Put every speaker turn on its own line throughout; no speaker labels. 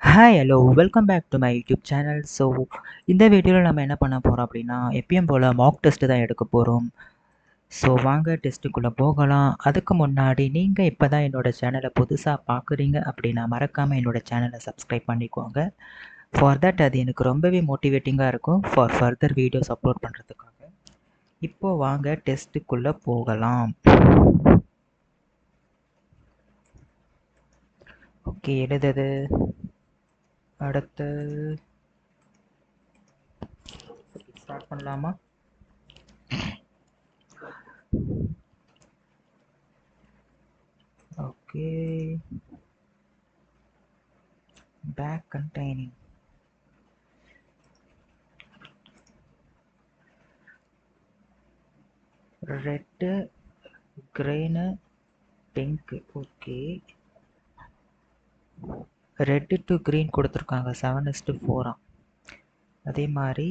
Hi hello welcome back to my YouTube channel. So இந்த வீடியோவில் நம்ம என்ன பண்ண போகிறோம் அப்படின்னா எப்பயும் போல் மாக் டெஸ்ட்டு தான் எடுக்க போகிறோம். ஸோ வாங்க டெஸ்ட்டுக்குள்ளே போகலாம். அதுக்கு முன்னாடி நீங்கள் இப்போ தான் என்னோடய சேனலை புதுசாக பார்க்குறீங்க அப்படின்னா மறக்காமல் என்னோடய சேனலை சப்ஸ்கிரைப் பண்ணிக்கோங்க. ஃபார் தட் அது எனக்கு ரொம்பவே மோட்டிவேட்டிங்காக இருக்கும் ஃபார் ஃபர்தர் வீடியோஸ் அப்லோட் பண்ணுறதுக்காக. இப்போது வாங்க டெஸ்ட்டுக்குள்ளே போகலாம். ஓகே, எழுதுது. அடுத்து ஸ்டார்ட் பண்ணலாமா? Okay, bag containing red, green, pink. Okay, red to green கொடுத்துருக்காங்க 7:4. அதே மாதிரி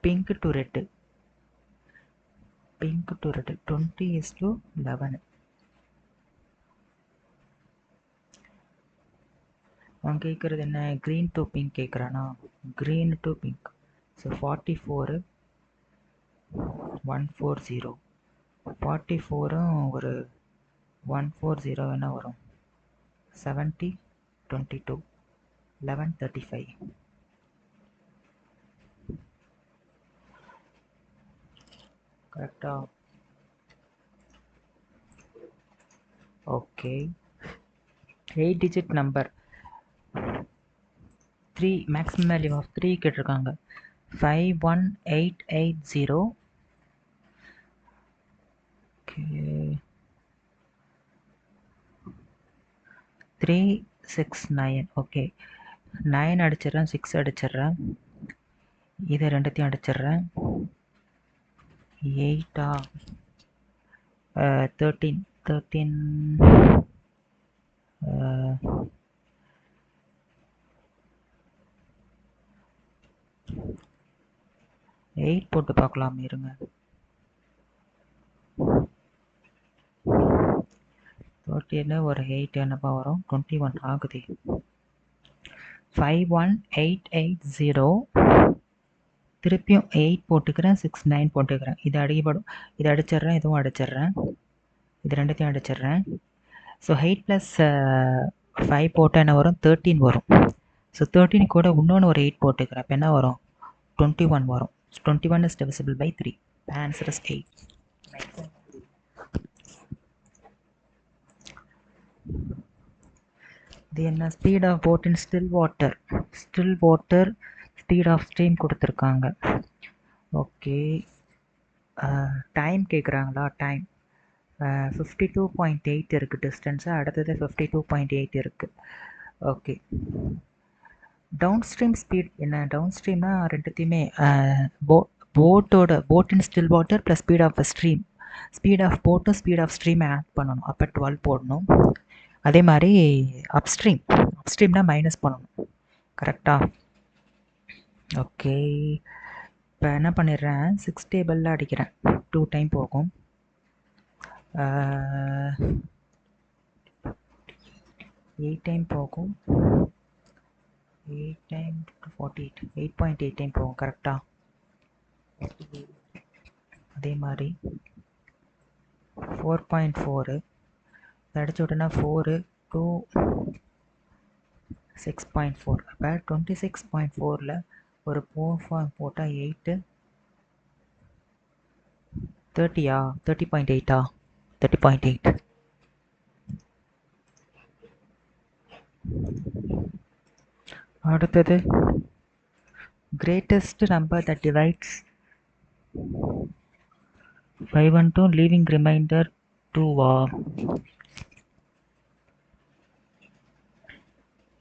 பிங்க் டு ரெட்டு 20:11. அவன் கேட்குறது என்ன? க்ரீன் டு பிங்க் கேட்குறானா? Green to pink. ஸோ 44 140. 44ம் ஒரு 140 என்ன வரும்? 70 22 11:35. கரெக்டா? Okay, 8-digit number 3, maximum value of 3 கேட்டிருக்காங்க. 51880. ஓகே, 369. ஓகே, 9 அடிச்சிடுறேன், 6 அடிச்சிடுறேன், இதை ரெண்டுத்தையும் அடிச்சிடுறேன். 8 13 8 போட்டு பார்க்கலாம் இருங்க. 13 ஒரு 8 என்னப்பா வரும்? 21 ஆகுது. 51880. திருப்பியும் 8 போட்டுக்கிறேன், 69 போட்டுக்கிறேன். இது அடிபடும், இது அடிச்சிடுறேன், இதுவும் அடிச்சிடுறேன், இது ரெண்டுத்தையும் அடிச்சிடுறேன். ஸோ 8 + 5 போட்டால் என்ன வரும்? 13 வரும். ஸோ 13 கூட இன்னொன்று ஒரு 8 போட்டுக்கிறேன். அப்போ என்ன வரும்? 21 வரும். 21 is divisible by 3. The answer is 8. இது என்ன? Speed of boat in still water. Still water speed of stream கொடுத்துருக்காங்க. ஓகே, டைம் கேட்குறாங்களா? டைம் 52.8 இருக்குது டிஸ்டன்ஸு. அடுத்தது 52.8 இருக்குது. ஓகே, டவுன் ஸ்ட்ரீம் ஸ்பீட் என்ன? டவுன் ஸ்ட்ரீம்னா ரெண்டுத்தையுமே boat in still water plus speed of a stream. Speed of போட்டும் speed of ஸ்ட்ரீமை ஆட் பண்ணணும். அப்போ 12 போடணும். அதே மாதிரி அப்ஸ்ட்ரீம்னா மைனஸ் பண்ணணும். கரெக்டாக? ஓகே, இப்போ என்ன பண்ணிடுறேன்? 6 டேபிளில் அடிக்கிறேன். 2 டைம் போகும். 8 டைம் போகும். 8 டைம் 48. 8.8 டைம் போகும். கரெக்டாக? அதே மாதிரி 4.4 அடிச்சு விட்டோன்னா 4 2 6.4. அப்போ 26.4ல் ஒரு 4 போட்டால் 8 30. 30.8. 30.8. அடுத்தது greatest number that divides 512 leaving remainder 2.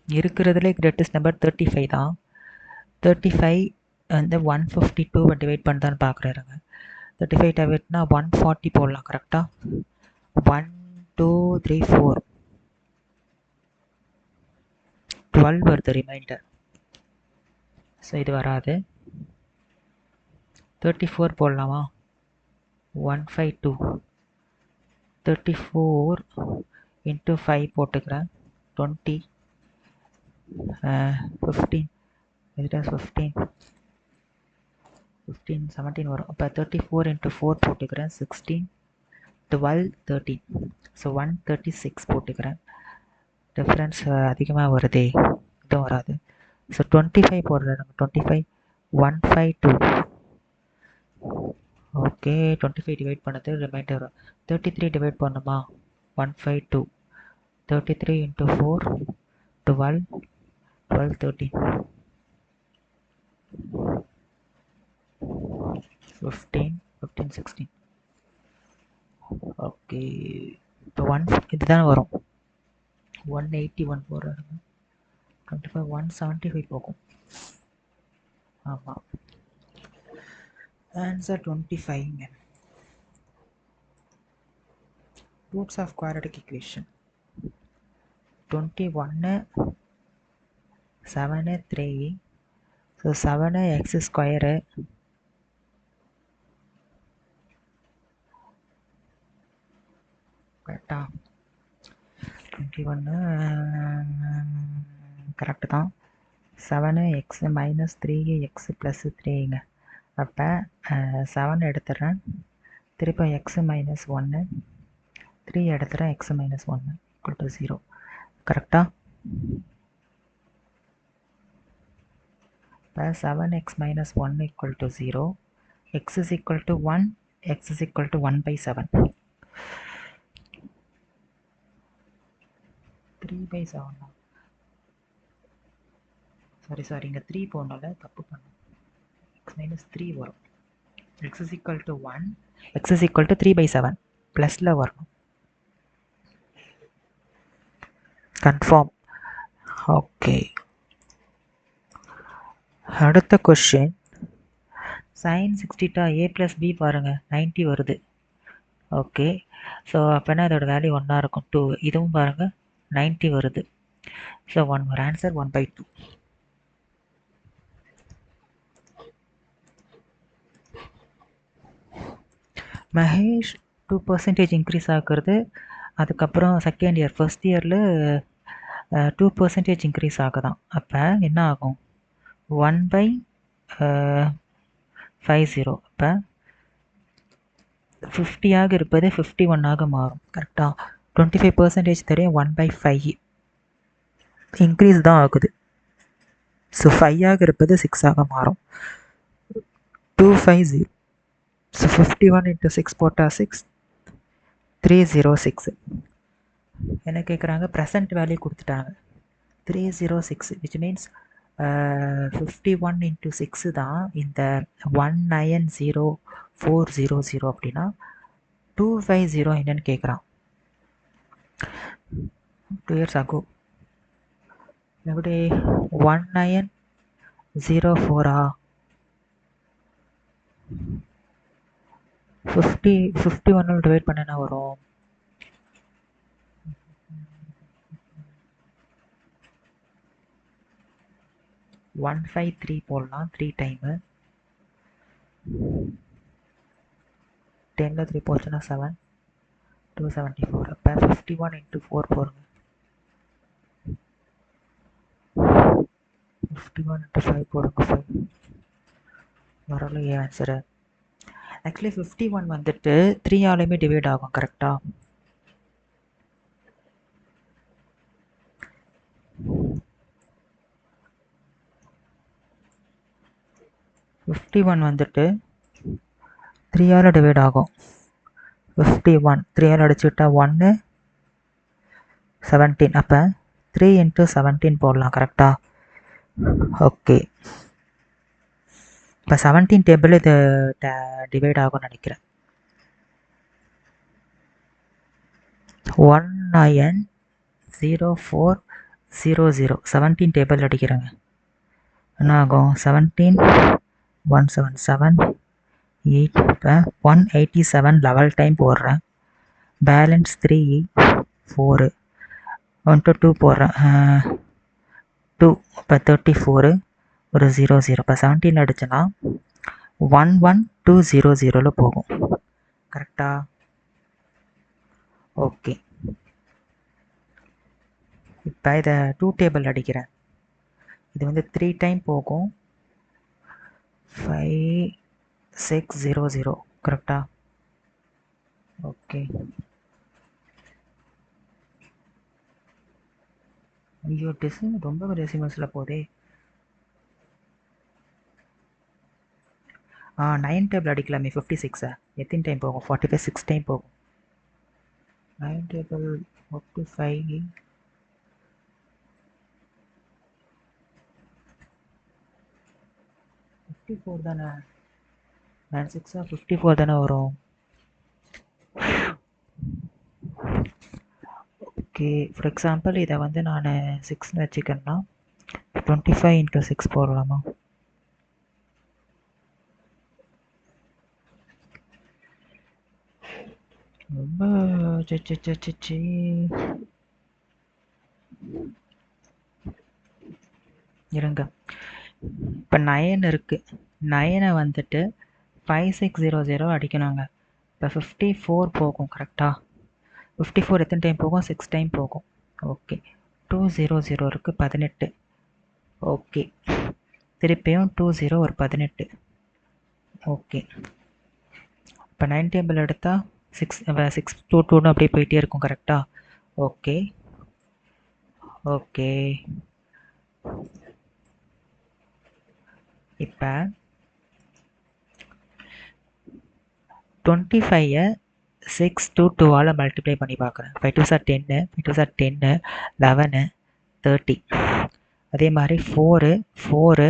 இருக்கிறதுல கிரேட்டஸ்ட் நம்பர் 35 தான். 35 வந்து 152 டிவைட் பண்ணுதான்னு பார்க்குறாருங்க. 35 டிவைட்னா 140 போடலாம். கரெக்டாக? 1 2 3 4 12 வருது ரிமைண்டர். ஸோ இது வராது. 34 போடலாமா? 152 34 into 5 போட்டுக்கிறேன். 20 15 it is 15 17 வரும். அப்போ 34 into 4 போட்டுக்கிறேன். 16 12 13 ஸோ 136 போட்டுக்கிறேன். டிஃப்ரென்ஸ் அதிகமாக வருதே, இதுவும் வராது. ஸோ 25 போடுறேன். 25 152 ஓகே. 25 டிவைட் பண்ணது ரிமைண்டர் 33 டிவைட் பண்ணுமா 152 33 into 4 12 12 13 15 15 16 ஓகே. இப்போ இதுதான் வரும். 181 போடுறாங்க. 25 175 போகும். ஆமாம், answer 25. Roots of quadratic equation 21 7 3 so 7 X square கரெக்டா. 21 கரெக்டு தான். 7 எக்ஸ் மைனஸ் 3 எக்ஸ் ப்ளஸ் 3ங்க. அப்போ 7 எடுத்துடுறேன், திருப்பி எக்ஸ் மைனஸ் 1 3 எடுத்துகிறேன், எக்ஸ் மைனஸ் 1 ஈக்குவல் டு 0 கரெக்டா. இப்போ 7x minus 1 equal to 0, x is equal to 1, x is equal to 1 by 7. 3 by 7. Sorry இங்கே 3 போனால தப்பு பண்ணேன். x minus 3 வரும். x is equal to 1, x is equal to 3 by 7 ப்ளஸில் வரணும். கன்ஃபார்ம். ஓகே, அடுத்த question. sin 60 a plus b பாருங்கள் 90 வருது. ஓகே, ஸோ அப்போனா அதோட வேல்யூ 1 இருக்கும். 2 இதுவும் பாருங்கள் 90 வருது. ஸோ 1 ஒரு ஆன்சர் 1/2. மகேஷ் 2% இன்க்ரீஸ் ஆகுறது, அதுக்கப்புறம் செகண்ட் இயர் ஃபர்ஸ்ட் இயரில் 2% இன்க்ரீஸ் ஆகுதான். அப்போ என்ன ஆகும் 1/50. அப்போ 50 இருப்பது 51 மாறும். கரெக்டாக 25% தெரியும். 1/5 இன்க்ரீஸ் தான் ஆகுது. ஸோ 5 இருப்பது 6 மாறும். 250. ஸோ 51 into 6 போட்டால் 6 306. என்ன கேட்குறாங்க, ப்ரெசன்ட் வேல்யூ கொடுத்துட்டாங்க 306, விச் மீன்ஸ் 51 into 6 தான் இந்த 190,400. அப்படின்னா 250 என்னன்னு கேட்குறான். 2 years ago எப்படி 1904 51 டிவைட் பண்ண என்ன வரும்? 153 போடலாம். 3 டைமு 10ல் 3 போச்சுன்னா 7 274. அப்போ 51 into 4 போடுங்க. 51 into 5 போடுங்க. 5 வரலையே ஆன்சரு. ஆக்சுவலி 51 வந்துட்டு 3ஆலையுமே டிவைட் ஆகும். கரெக்டாக 51 வந்துட்டு 3ஆல் டிவைட் ஆகும். 51 3ஆல் அடிச்சுட்டா 1 17. அப்போ 3 into 17 போடலாம். கரெக்டாக ஓகே. இப்போ 17 டேபிள் இது டிவைட் ஆகும்னு நினைக்கிறேன். 190400 17 டேபிள் அடிக்கிறேங்க. என்ன ஆகும் 17 177 8. இப்போ 187 லெவல் டைம் போடுறேன். பேலன்ஸ் 3 4 1 2 போடுறேன். 2 இப்போ 34 ஒரு 00. இப்போ 17 அடிச்சுன்னா 11200 போகும். கரெக்டாக ஓகே. இப்போ இதை 2 டேபிள் அடிக்கிறேன். இது வந்து 3 டைம் போகும். 5600 கரெக்டா? ஓகே. ஐயோ ரொம்ப டெசிமல்ஸில் போதே. 9 டேபிள் அடிக்கலாமே 56. எத்தனை டைம் போகும்? 45 6 டைம் போகும். 9 டேபிள் 45 54 தானே? 9 6 54 தானே வரும். ஓகே, ஃபார் எக்ஸாம்பிள் இதை வந்து நான் 6ன்னு வச்சுக்கேன்னா 25 × 6 போடலாமா? ரொம்ப இருங்க. இப்போ 9 இருக்கு. 9 வந்துட்டு 5600 அடிக்கணுங்க. இப்போ 54 போகும் கரெக்டா? 54 எத்தனை டைம் போகும்? 6 டைம் போகும். ஓகே. 200 இருக்கு 18. ஓகே. திருப்பியும் 20 ஒரு 18. ஓகே. இப்போ 9 டேபிள் எடுத்தால் 6 2 2ன்னு அப்படியே போயிட்டே இருக்கும் கரெக்டா? ஓகே. ஓகே. இப்போ 25 6 2 2ஆல் மல்டிப்ளை பண்ணி பார்க்குறேன். 5 2 சார் 10, 5 2 சார் 10, 11, 30. அதே மாதிரி 4 4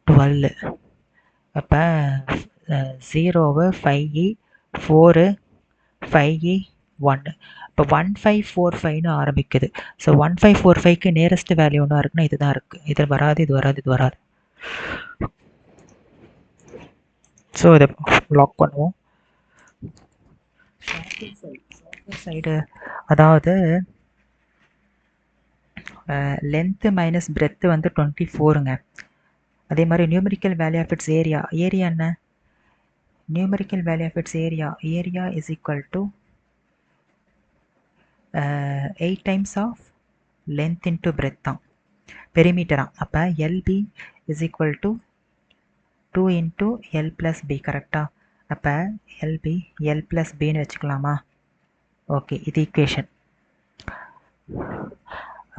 12. அப்போ 0 5 4 5 1. இப்போ 1545ன்னு ஆரம்பிக்குது. ஸோ 1545க்கு நியரஸ்ட் வேல்யூ ஒன்றா இருக்குன்னா இதுதான் இருக்குது. இது வராது, இது வராது, இது வராது. ஸோ இதை லாக் பண்ணுவோம். சைடு அதாவது லென்த்து மைனஸ் பிரெத்து வந்து 24ங்க. அதே மாதிரி numerical value of its area. Area என்ன? Numerical value of its area. Area is equal to 8 times of length into breadth தான். பெரிமீட்டரா. அப்போ LB is equal to 2 into L plus B கரெக்டா? அப்போ எல்பி எல் ப்ளஸ் பின்னு வச்சுக்கலாமா? Okay, இது equation.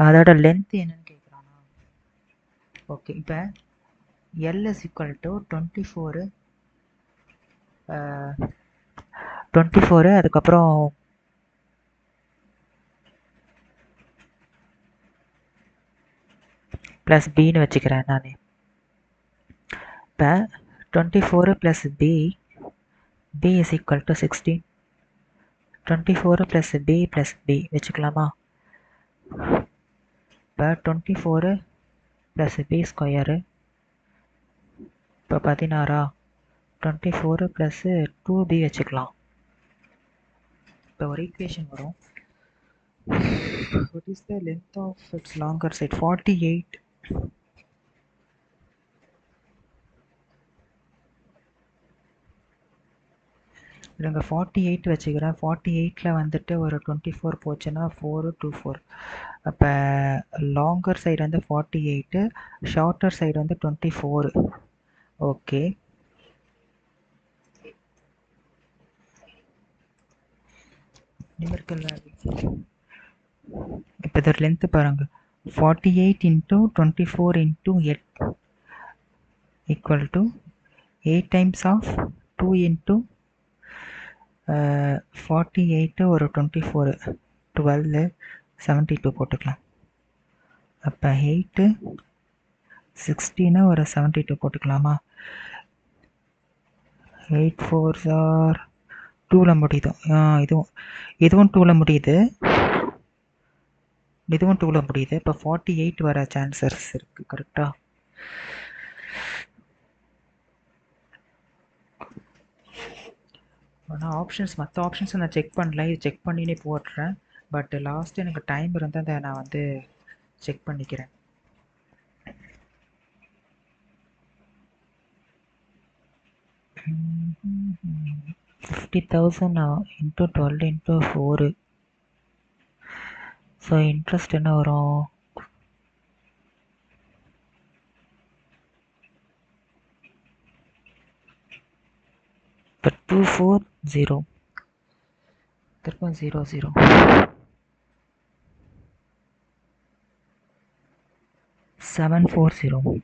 அதோட length என்னன்னு கேட்குறானா? ஓகே, இப்போ எல் இஸ் ஈக்குவல் டு 24 அதுக்கப்புறம் ப்ளஸ் பின்னு வச்சுக்கிறேன் நான். இப்போ 24 plus B is equal to 16. 24 plus B வச்சுக்கலாமா? இப்போ 24 ப்ளஸ் பி ஸ்கொயரு இப்போ 16. 24 ப்ளஸ் 2b வச்சுக்கலாம். இப்போ ஒரு ஈக்குவேஷன் வரும். What is the length of its longer side? 48. இல்லைங்க 48 வச்சுக்கிறேன். 48ல் வந்துட்டு ஒரு 24 போச்சுன்னா 4 2 4. அப்போ லாங்கர் சைடு வந்து 48, ஷார்ட்டர் சைடு வந்து 24. ஓகே. Numerical value. இப்போ இதோட லென்த்து பாருங்கள். 48 into 24 into 8 equal to 8 times of 2 into 48 ஒரு 24 12 72 போட்டுக்கலாம். அப்போ 8 16 ஒரு 72 போட்டுக்கலாமா? 8 4s ஆர் 2ல் முடியுது. இதுவும் 2ல் முடியுது. இதுவும் 2ல் முடியுது. இப்போ 48 வர சான்சஸ் இருக்குது கரெக்டாக? ஆனால் மற்ற ஆப்ஷன்ஸை நான் செக் பண்ணல. இது செக் பண்ணினே போடுறேன். பட் லாஸ்ட்டு எனக்கு டைம் இருந்தால் அதை நான் வந்து செக் பண்ணிக்கிறேன். 50,000 into 12 into 4. ஸோ இன்ட்ரெஸ்ட் என்ன வரும்? இப்போ 240 திரும்ப 00 740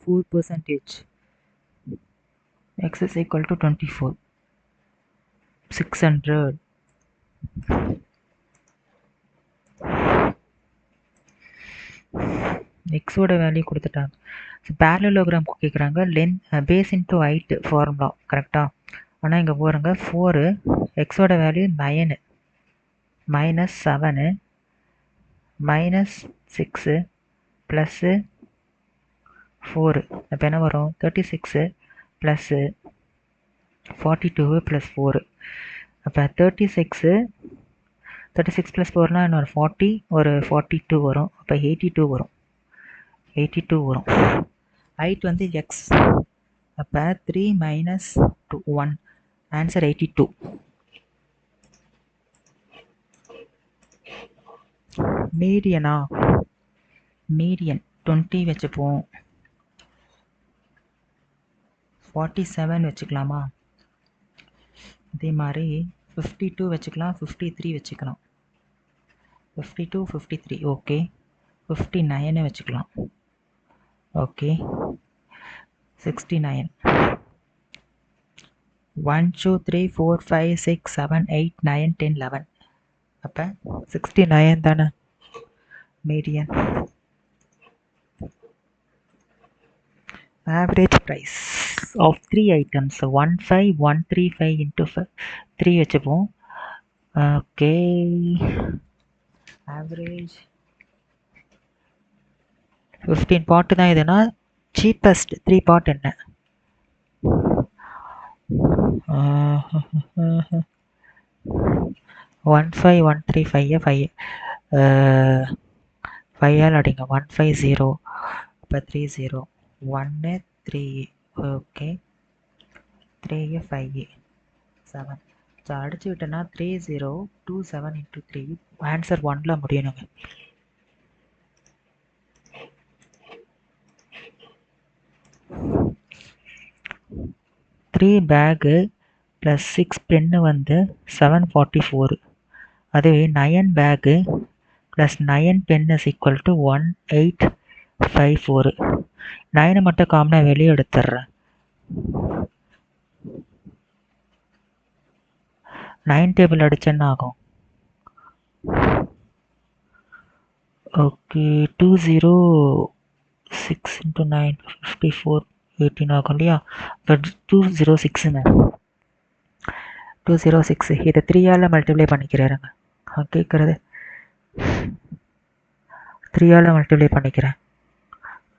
4%. X is equal to 24. 600. எக்ஸோட வேல்யூ கொடுத்துட்டாங்க. பேரலோகிராம் கேட்குறாங்க. பேஸ் இன்ட்டு ஹைட் ஃபார்முலா கரெக்டாக. ஆனால் இங்கே போகிறங்க 4 எக்ஸோட வேல்யூ 9 -7 -6 ப்ளஸ்ஸு 4. அப்போ என்ன வரும்? 36 ப்ளஸ்ஸு 42 ப்ளஸ் 4. அப்போ 36 ப்ளஸ் 4னா இன்னொரு 40 ஒரு 42 வரும். அப்போ 82 வரும். 82 வரும். ஹைட் வந்து எக்ஸ். அப்போ 3 - 1 ஆன்சர் 82. மீடியனா? மீடியன் 20 வச்சுப்போம். 47 வச்சுக்கலாமா? அதே மாதிரி 52 வச்சுக்கலாம், 53 வச்சுக்கலாம். 52 53 ஓகே. 59 வச்சுக்கலாம். ஓகே. 69 1 2 3 4 5 6 7 8 9 10 11. அப்போ 69 தானே median. Average price of 3 items 15135 into 3 வச்சுப்போம். ஓகே. ஆவரேஜ் 15 பார்ட் தான் இதுனா சீப்பஸ்ட் 3 பார்ட் என்ன? 15135 5 அடிங்க. 150 இப்போ 30 1 3 ஓகே. 3 5 7. ஸோ அடிச்சு விட்டேன்னா 3027 into 3 ஆன்சர் 1ல் முடியணுங்க. த்ரீ பேகு ப்ளஸ் 6 பென்னு வந்து 744. அதுவே 9 bag plus 9 pen is equal to 1854. 9 மட்டும் காமனாக வெளியே எடுத்துடுறேன். 9 டேபிள் அடிச்சேன்னா ஆகும். ஓகே. 206 into 9 54 18 ஆகும் இல்லையா? இப்போ 206ங்க. 206 இதை 3ஆல் மல்டிப்ளை பண்ணிக்கிறேங்க. கேட்குறது 3ஆல் மல்டிப்ளை பண்ணிக்கிறேன்.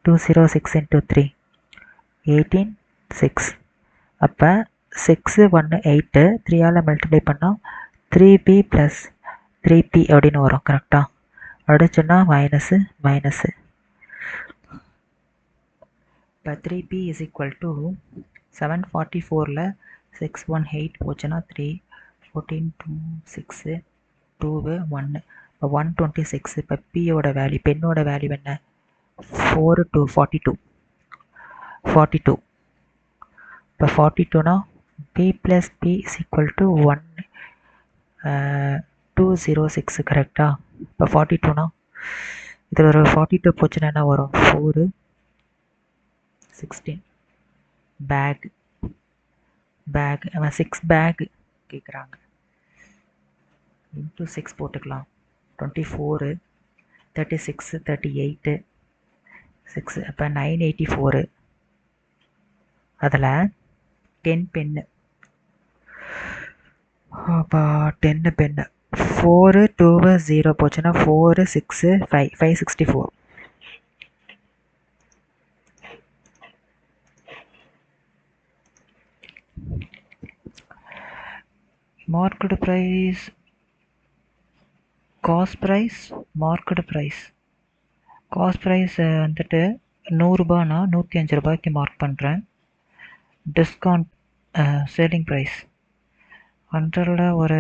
206 into 3 18 6. அப்போ 6 1 8 3ஆல் மல்டிப்ளை பண்ணால் 3p ப்ளஸ் 3p அப்படின்னு வரும் கரெக்டாக. அடிச்சோன்னா மைனஸு. இப்போ 3p இஸ் ஈக்குவல் டு 744ல் 618 போச்சுன்னா 3 14 2 6 2 1 இப்போ 126. இப்போ பியோட வேல்யூ பெண்ணோட வேல்யூ என்ன? 4 to 42. இப்போ 42னா p plus p is equal to 206 கரெக்டா? இப்போ 42னா இதில் ஒரு 42 போச்சுன்னா என்ன வரும்? 4 16 பேக் அவன் 6 பேக் கேட்குறாங்க. இன்ட்டு 6 போட்டுக்கலாம். 24 36 38 6. அப்போ 984. அதில் 10 பென்னு. அப்போ 10 பென்னு 4 2 0 போச்சுன்னா 4 6 5 564. marked price, cost price, marked price. Cost price வந்துட்டு ₹100னா ₹105 மார்க் பண்ணுறேன். டிஸ்கவுண்ட் சேலிங் ப்ரைஸ் 100ல் ஒரு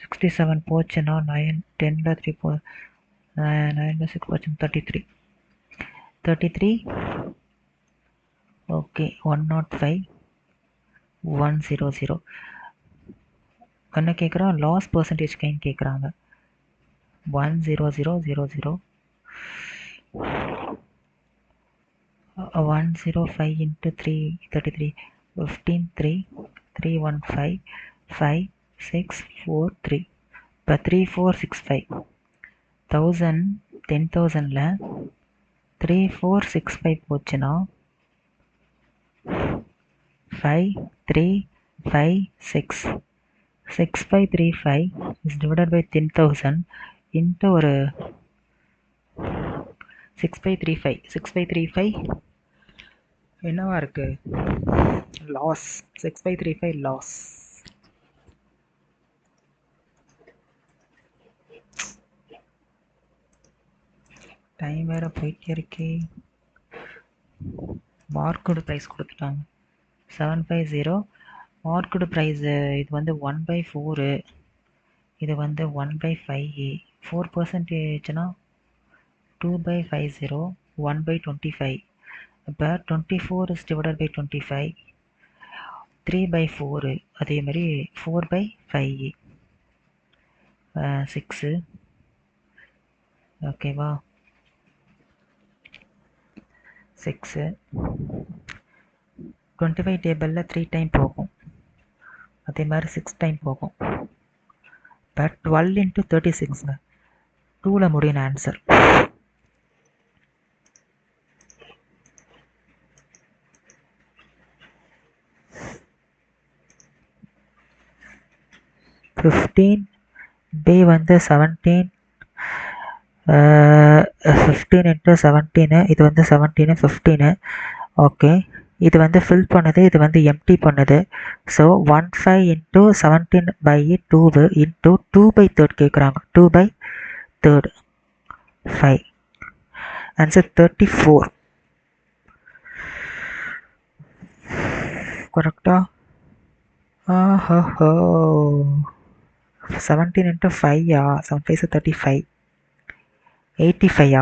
67 போச்சுன்னா 9 10ல் 3 போ 9ல் 6 போச்சு 33 ஓகே 105 100 என்ன கேட்குறான் லாஸ் பர்சன்டேஜ் கைன்னு கேட்குறாங்க 10000 105 into 3 33 15 3 315 5 6 4 3 இப்போ 3465 1000 10,000ல் 3465 போச்சுன்னா 5356 6535 is divided by 10,000 into ஒரு 6535 என்னவா இருக்கு லாஸ் 6535 லாஸ் டைம் வேற போயிட்டே இருக்கே மார்க்கோட ப்ரைஸ் கொடுத்துட்டாங்க 750 மார்க்கோட ப்ரைஸ் இது வந்து 1/4 இது வந்து 1/5 4%னா 2/50 1/25 இப்போ 24 is divided by 25 3/4 அதே மாதிரி 4/5 6 ஓகேவா 6 25 டேபிளில் 3 டைம் போகும் அதே மாதிரி 6 டைம் போகும் இப்போ 12 into 36ங்க 2ல் முடியும் ஆன்சர் B வந்து 17 15 into 17 இது வந்து 17 15 ஓகே இது வந்து ஃபில் பண்ணுது இது வந்து எம்டி பண்ணுது ஸோ 15 into 17/2 into 2/3 கேட்குறாங்க 2/3 5 ஆன்சர் 34 கரெக்டா 17 into 5 7 5 35 85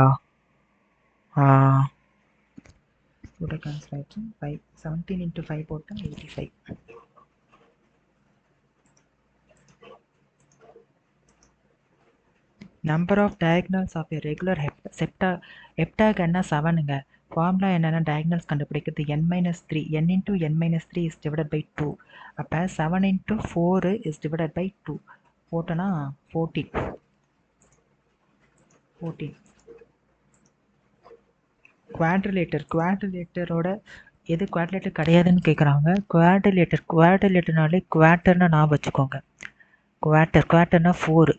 கூட கேன்சல் ஆயிடுச்சு 5 17 into 5 போட்டால் 85 number of diagonals of a regular heptagon என்ன 7ங்க ஃபார்முலா என்னென்னா டயக்னல்ஸ் கண்டுபிடிக்கிறது n-3 n into n-3 is divided by 2 அப்போ 7 into 4 is divided by 2 போட்டோன்னா 14 குவாட்ரிலேட்டரோட எது குவாட்ரிலேட்டர் கிடையாதுன்னு கேட்குறாங்க குவாட்ரிலேட்டர்னாலே குவாட்டர்னு நான் வச்சுக்கோங்க குவாட்டர்னா 4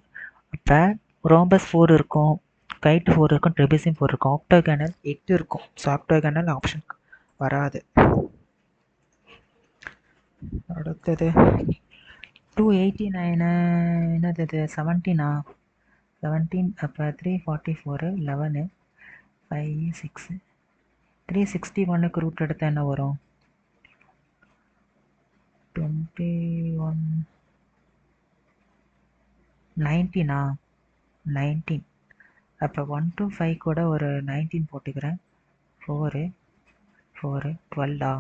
அப்போ ரோம்பஸ் 4 இருக்கும் கைட் 4 இருக்கும் ட்ரெபிசியம் 4 இருக்கும் ஆக்டோகனல் 8 இருக்கும் ஸோ ஆக்டோகனல் ஆப்ஷன் வராது அடுத்தது 289 என்னது இது 17 அப்போ 344 11 5 6 361க்கு ரூட் எடுத்தால் என்ன வரும் 21 19 அப்போ 1 to 5 கூட ஒரு 19 போட்டுக்கிறேன் 4 12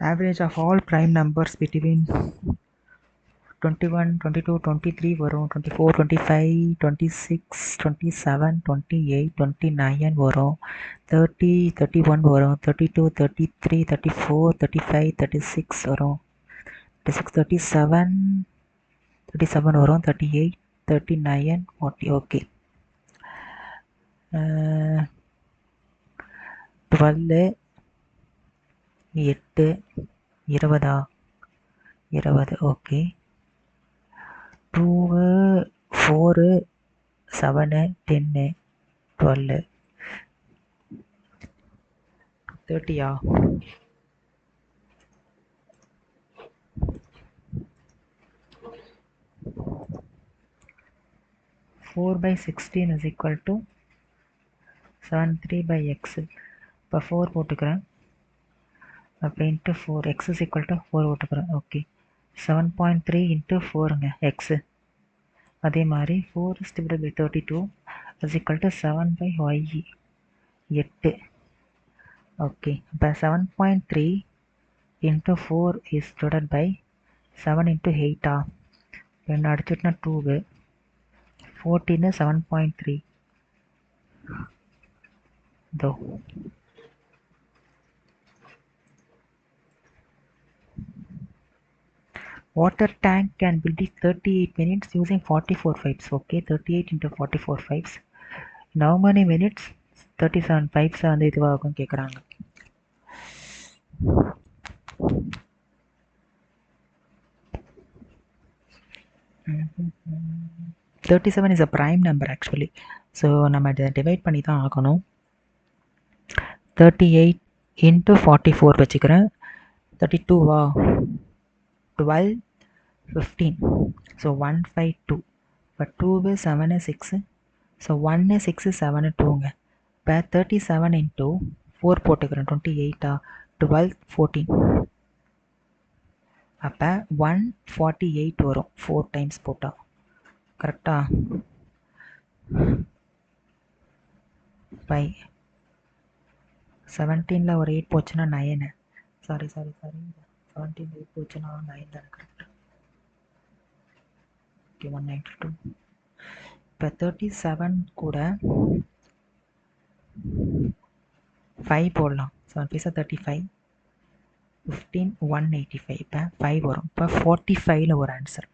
average of all prime numbers between 21 22 23 வரும் 24 25 26 27 28 29 வரும் 30 31 வரும் 32 33 34 35 36 வரும் 36 37 வரும் 38 39 40 okay 12 8 20 okay 2 4 7 10 12 30 4/16 is equal to 73/x. இப்போ 4 போட்டுக்கிறேன். அப்போ into 4 x is equal to 4 போட்டுக்கிறேன். ஓகே 7.3 இன்ட்டு 4ங்க எக்ஸு. அதே மாதிரி 4 is divided by 32 is equal to 7/y 8. Okay இப்போ 7.3 into 4 is divided by 7 into 8 என்ன அடிச்சுட்டுனா 2 14 7.3 இதோ water tank can build it 38 minutes using 44 pipes. Okay, 38 into 44 pipes. In how many minutes? 37 pipes வந்து இதுவாகும் கேட்குறாங்க. 37 is a prime number actually. So நம்ம இதை divide பண்ணி தான் ஆகணும். 38 into 44 வச்சுக்கிறேன். 32வா 12 15. So 152. இப்போ 2 7 6. So 1 6 7 2ங்க. இப்போ 37 into 4 போட்டுக்கிறேன் 28 12 14. அப்போ 148 வரும் 4 டைம்ஸ் போட்டால். கரெக்டா? 5 17ல் ஒரு 8 போச்சுன்னா 9. சாரி 17 8 போச்சுன்னா 9 தான் கரெக்ட். ஓகே 192. இப்போ 37 கூட 5 போடலாம். 7 5 35 15 185. இப்போ 5 வரும். இப்போ 45ல் ஒரு answer.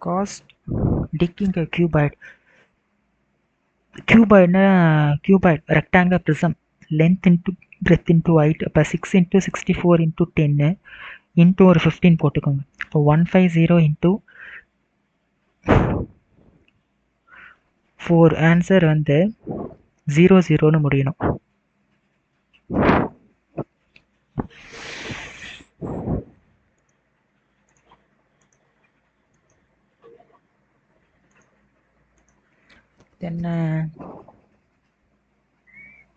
Cost ticking a cuboid. cuboidனா cuboid rectangular prism length into breadth into height. அப்போ 6 into 64 into 10 into ஒரு 15 போட்டுக்கோங்க. இப்போ 150 into 4 ஆன்சர் வந்து 00ன்னு முடியணும். Then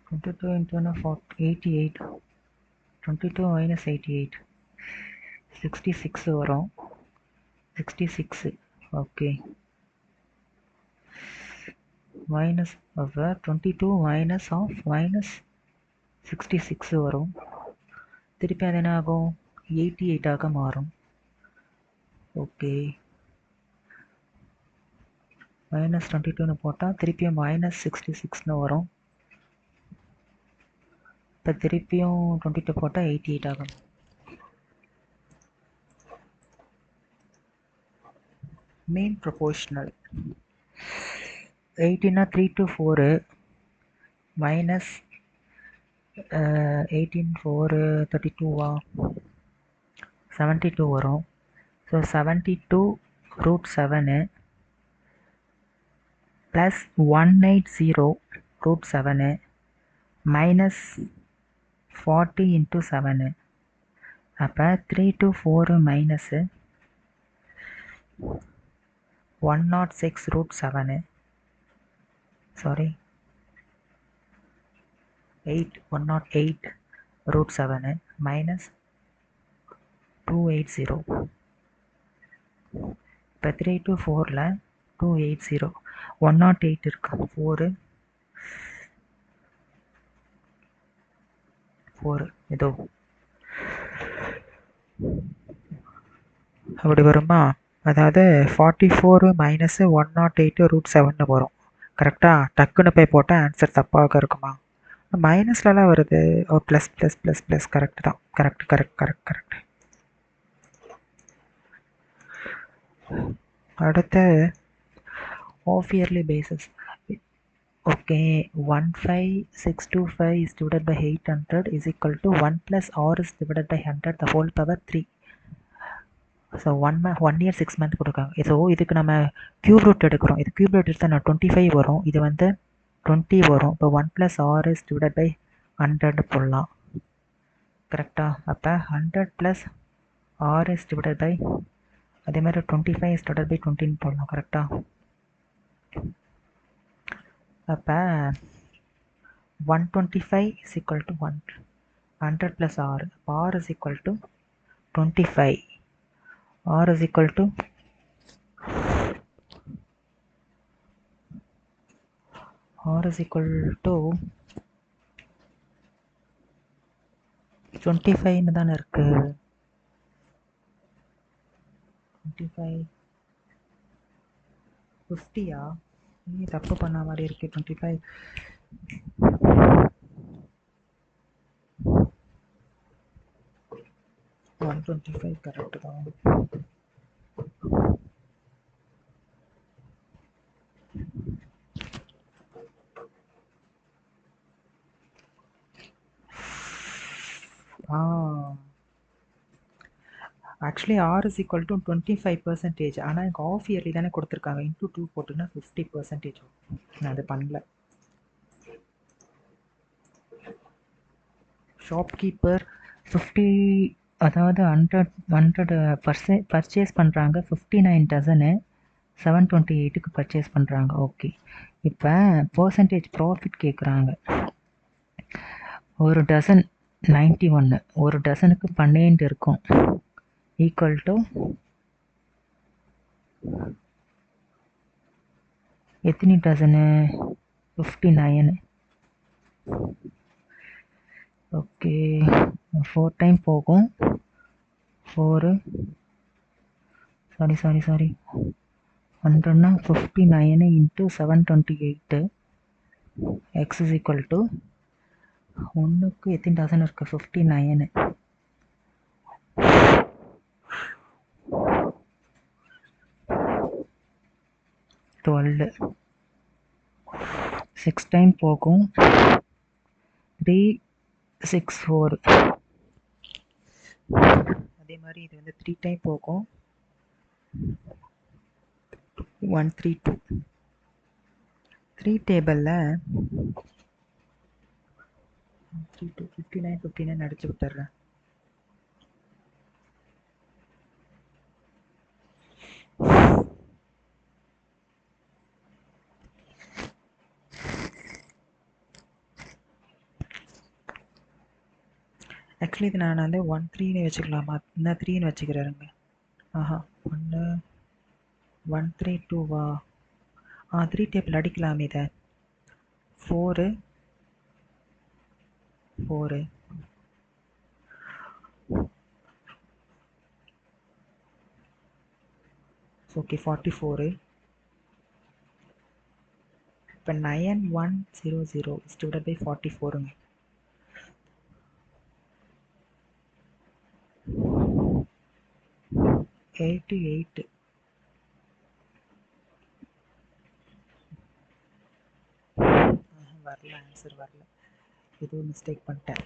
22 into 88. 22 minus 88 66 வரும். 66 okay minus of 22 minus of minus 66 வரும். திருப்பி அது என்ன ஆகும் 88 மாறும். ஓகே மைனஸ் 22ன்னு போட்டால் திருப்பியும் மைனஸ் 66ன்னு வரும். இப்போ திருப்பியும் 22 போட்டால் 88 ஆகும். mean proportional 18 3 to 4 minus 18 4 32 72 வரும். So 72 root 7 plus 180 root 7 minus 40 into 7. அப்போ 3 to 4 minus 106 root 7. Sorry 108 root 7 minus 280. இப்போ 3 to 4ல் 280 108 இருக்கு 4 இதோ அப்படி வருமா? அதாவது 44 மைனஸ் 108 ரூட் 7ன்னு வரும். கரெக்டாக டக்குன்னு போய் போட்டால் ஆன்சர் தப்பாக இருக்குமா? மைனஸ்லலாம் வருது. ஓ plus plus plus plus correct தான். கரெக்ட். அடுத்து half yearly basis. Okay 15625 is divided by 800 is equal to 1 plus r is divided by 100 the whole power 3. So 1 year 6 month கொடுக்காங்க. ஸோ இதுக்கு நம்ம க்யூப் ரூட் எடுக்கிறோம். இது க்யூப் ரூட் எடுத்தால் நான் 25 வரும். இது வந்து 20 வரும். இப்போ 1 + RS டிவைடட் பை 100 போடலாம். கரெக்டா? அப்போ 100 + RS டிவைடட் பை அதே மாதிரி 25 டிவைடட் பை 20 போடலாம். கரெக்டா? அப்போ 125 is equal to 100 plus R. R is equal to 25. R is equal to 25 தானே இருக்கு. 25 50யா? நீ தப்பு பண்ண மாதிரி இருக்கு. 25 125 கரெக்ட் தான். Actually R is equal to 25%. ஆனால் எனக்கு ஆஃப் இயர்லி தானே கொடுத்துருக்காங்க. இன்டூ 2 போட்டுன்னா 50%. நான் அது பண்ணல. ஷாப்கீப்பர் 50, அதாவது 100 பர்ச்சேஸ் பண்ணுறாங்க. 59 டசனு 728க்கு பர்ச்சேஸ் பண்ணுறாங்க. ஓகே, இப்போ பர்சன்டேஜ் ப்ராஃபிட் கேட்குறாங்க. ஒரு டசன் 91, ஒரு டசனுக்கு 12 இருக்கும். ஈக்குவல் டு எத்தனை டசனு? 59. ஓகே, 4 டைம் போகும். 4 சாரி 100னா 59 into 728. X is equal to ஒன்றுக்கு எத்தனை டசன் இருக்குது? 59. 12 6 டைம் போகும். 364. அதே மாதிரி இது வந்து 3 டைம் போகும். 132. 3 டேபிளில் 59 அடிச்சு விட்டுறேன். ஆக்சுவலி இது நான் வந்து 13 வச்சுக்கலாமா? நான் 3ன்னு வச்சுக்கிறேருங்க. 1 132வா? 3 டேபிள் அடிக்கலாம். இதை 4 ஓகே 44. இப்போ 9100 டிவைடட் பை 44ங்க. 88. வரல, ஆன்சர் வரல. ஏதோ மிஸ்டேக் பண்ணிட்டேன்.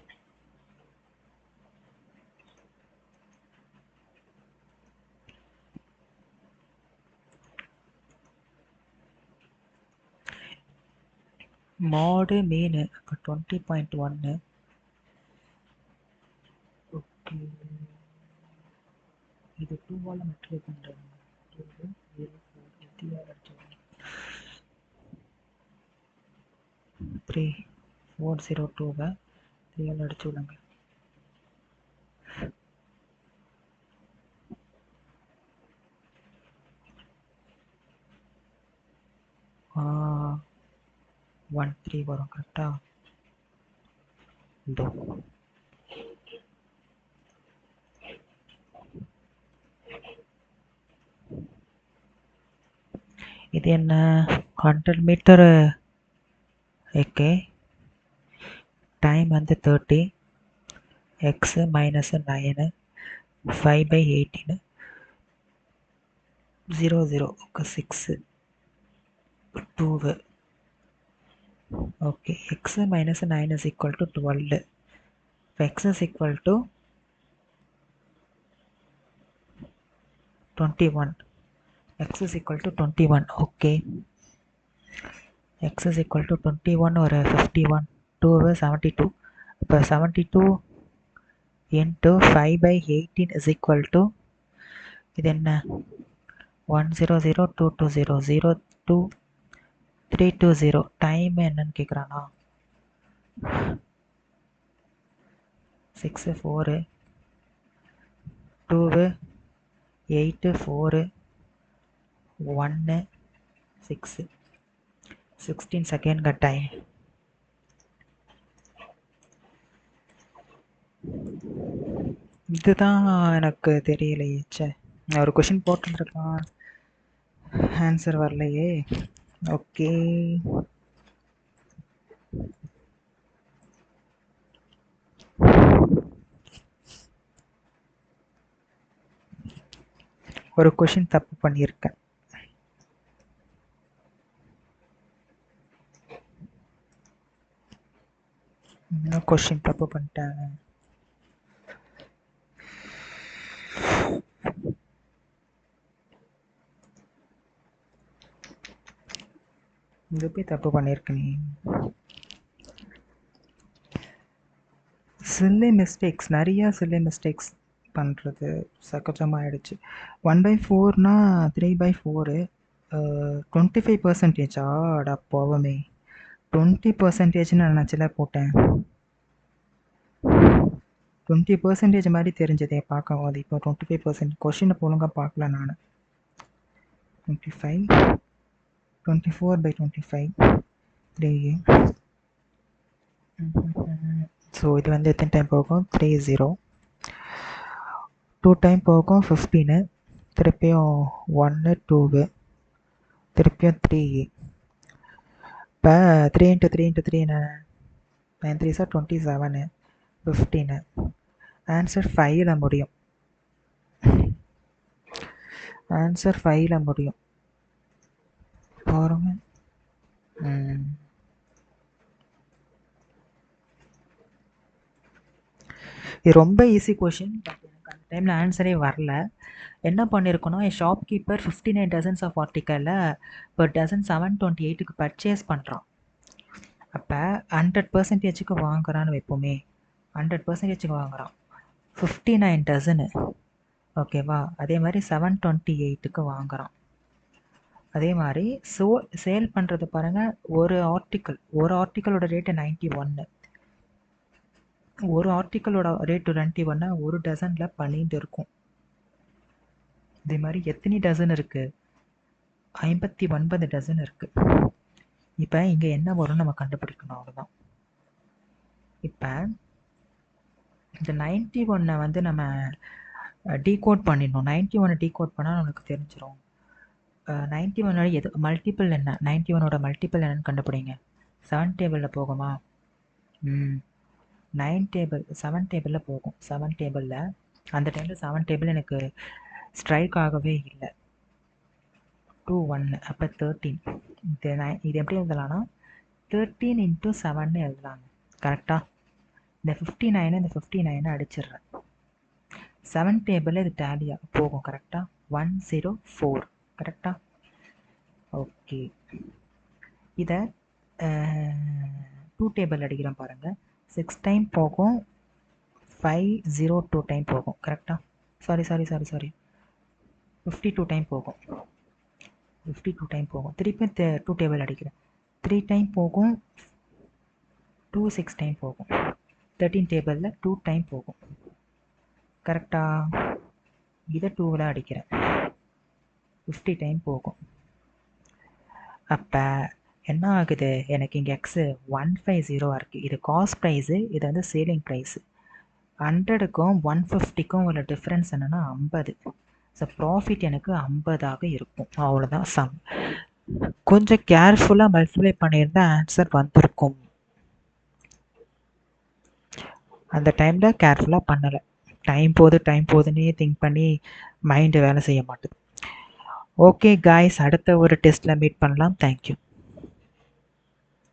மாடு மீன் 20.1. ஓகே, இது 2ஆல் மல்டிப்ளை பண்ணுறேன். 3402வை 3ஆல் அடிச்சு விடுங்க. ஆ 13 வரும். கரெக்டா? இதோ இது என்ன? 100 மீட்டரு. ஓகே, டைம் வந்து 30. X minus 9. 5/18. 00 6 2. Okay, X minus 9 is equal to 12. X is equal to 21. x is equal to 21. Okay, x is equal to 21 ஒரு 51, 2 72. இப்போ 72 into 5 by 18 is equal to இது என்ன 10022002320 டைம் என்னன்னு கேட்குறானா 6 4 2 8 4 1 6 16 செகண்ட் டைம். இதுதான் எனக்கு தெரியலையே. ஒரு கொஷின் போட்டுருக்கான், ஆன்சர் வரலையே. ஓகே, ஒரு கொஷின் தப்பு பண்ணியிருக்கேன். கொஷின் தப்பு பண்ணிட்டேன். இது போய் தப்பு பண்ணியிருக்க நீ. சில்லி மிஸ்டேக்ஸ், நிறையா சில்லி மிஸ்டேக்ஸ் பண்ணுறது சகஜமாகிடுச்சு. 1/4னா 3/4 25%. அடா போவமே, 20%ன்னு நினச்சில போட்டேன். 20% மாதிரி தெரிஞ்சதே பார்க்கவும். அது இப்போ 25%. கொஷினை ஒழுங்காக பார்க்கல நான். 25 24/25 3. ஸோ இது வந்து எத்தனை டைம் போகும் 30. 2 டைம் போகும் 15. திருப்பியும் 1 2 திருப்பியும் 3. இப்போ 3 × 3 × 3 என்ன 9 3 27 15. ஆன்சர் 5ல் முடியும். ஆன்சர் 5ல் முடியும் பாருங்க. இது ரொம்ப ஈஸி கொஷின், பட் எனக்கு அந்த டைமில் ஆன்சரே வரல. என்ன பண்ணியிருக்கணும், என் ஷாப்கீப்பர் 59 டசன்ஸ் ஆஃப் ஆர்டிக்கலில் பர் டசன் 728க்கு பர்ச்சேஸ் பண்ணுறான். அப்போ 100%க்கு வாங்குறான்னு வைப்போமே, 100%க்கு வாங்குறான் 59 டசனு, ஓகேவா. அதே மாதிரி 728க்கு வாங்குறான். அதே மாதிரி சேல் பண்ணுறது பாருங்கள், ஒரு ஆர்டிக்கலோட ரேட்டு 91. ஒரு ஆர்டிக்கலோட ரேட்டு 91, ஒரு டசனில் 12 இருக்கும். இதே மாதிரி எத்தனை டசன் இருக்குது, 59 டசன் இருக்குது. இப்போ இங்கே என்ன வரும்னு நம்ம கண்டுபிடிக்கணும், அவ்வளோதான். இப்போ இந்த 91 வந்து நம்ம டீகோட் பண்ணிடணும். 91 டீகோட் பண்ணால் நமக்கு தெரிஞ்சிடும். 91 எது மல்டிபிள் என்ன, 91ஓட மல்டிபிள் என்னன்னு கண்டுபிடிங்க. 7 டேபிளில் போகுமா? 9 டேபிள் 7 டேபிளில் போகும். 7 டேபிளில் அந்த டைமில் 7 டேபிள் எனக்கு ஸ்ட்ரைக் ஆகவே இல்லை. 2 1 அப்போ 13. இது எப்படி எழுதலாம்னா 13 × 7ன்னு எழுதலாங்க. கரெக்டாக இந்த 59 இந்த 59 அடிச்சிடுறேன். 7 டேபிளில் இது டேலியாக போகும். கரெக்டாக 104. கரெக்டாக ஓகே. இதை 2 டேபிள் அடிக்கிறேன் பாருங்கள். 6 டைம் போகும், 502 டைம் போகும். கரெக்டாக சாரி 52 டைம் போகும். 52 டைம் போகும். திருப்பி 2 டேபிள் அடிக்கிறேன். 3 டைம் போகும், 26 டைம் போகும். 13 டேபிளில் 2 டைம் போகும். கரெக்டாக இதை 2ல் அடிக்கிறேன், 50 டைம் போகும். அப்போ என்ன ஆகுது, எனக்கு இங்கே எக்ஸு 150 இருக்குது. இது காஸ்ட் ப்ரைஸு, இது வந்து சேலிங் ப்ரைஸு. 100க்கும் 150க்கும் உள்ள டிஃப்ரென்ஸ் என்னென்னா 50. ஸோ ப்ராஃபிட் எனக்கு 50ஆக இருக்கும். அவ்வளோதான் சம். கொஞ்சம் கேர்ஃபுல்லாக மல்டிப்ளை பண்ணியிருந்தால் ஆன்சர் வந்திருக்கும். அந்த டைமில் கேர்ஃபுல்லாக பண்ணலை. டைம் போதுன்னே திங்க் பண்ணி மைண்டு வேலை செய்ய மாட்டேது. ஓகே காய்ஸ், அடுத்த ஒரு டெஸ்ட்டில் மீட் பண்ணலாம். தேங்க்யூ.